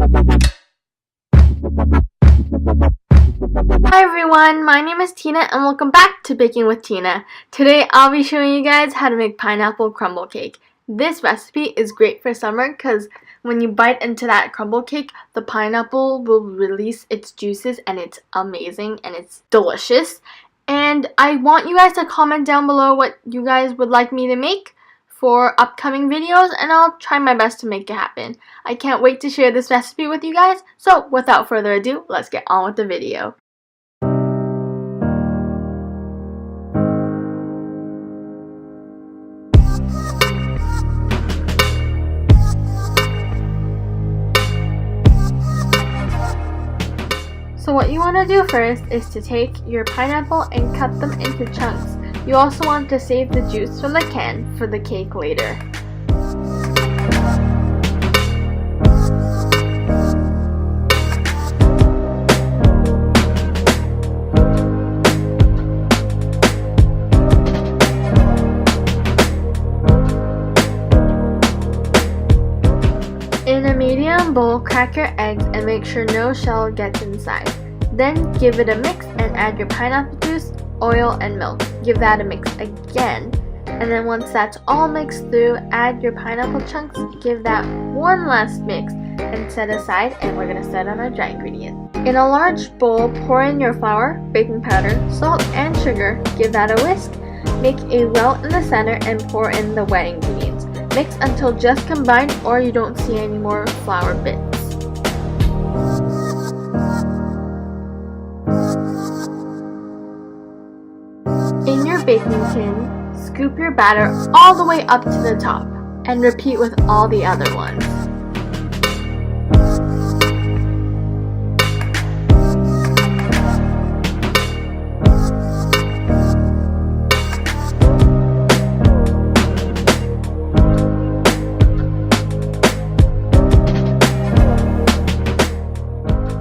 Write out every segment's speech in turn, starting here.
Hi everyone, my name is Tina and welcome back to Baking with Tina. Today I'll be showing you guys how to make pineapple crumble cake. This recipe is great for summer because when you bite into that crumble cake, the pineapple will release its juices and it's amazing and it's delicious. And I want you guys to comment down below what you guys would like me to make for upcoming videos, and I'll try my best to make it happen. I can't wait to share this recipe with you guys, so without further ado, let's get on with the video. So what you want to do first is to take your pineapple and cut them into chunks. You also want to save the juice from the can for the cake later. In a medium bowl, crack your eggs and make sure no shell gets inside. Then give it a mix and add your pineapple juice, oil, and milk. Give that a mix again. And then once that's all mixed through, add your pineapple chunks, give that one last mix, and set aside, and we're going to set on our dry ingredients. In a large bowl, pour in your flour, baking powder, salt, and sugar. Give that a whisk. Make a well in the center and pour in the wet ingredients. Mix until just combined or you don't see any more flour bits. In your baking tin, scoop your batter all the way up to the top and repeat with all the other ones.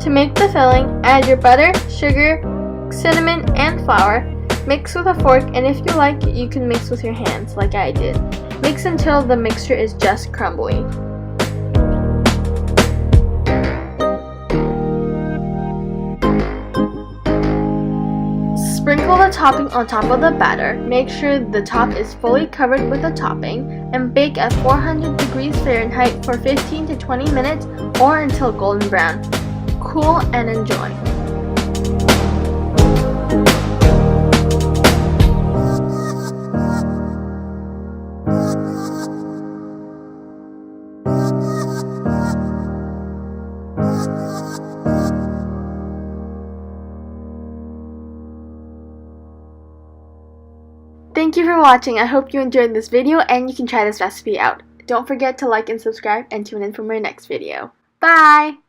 To make the filling, add your butter, sugar, cinnamon, and flour. Mix with a fork, and if you like, you can mix with your hands like I did. Mix until the mixture is just crumbly. Sprinkle the topping on top of the batter. Make sure the top is fully covered with the topping and bake at 400 degrees Fahrenheit for 15 to 20 minutes or until golden brown. Cool and enjoy. Thank you for watching. I hope you enjoyed this video and you can try this recipe out. Don't forget to like and subscribe and tune in for my next video. Bye!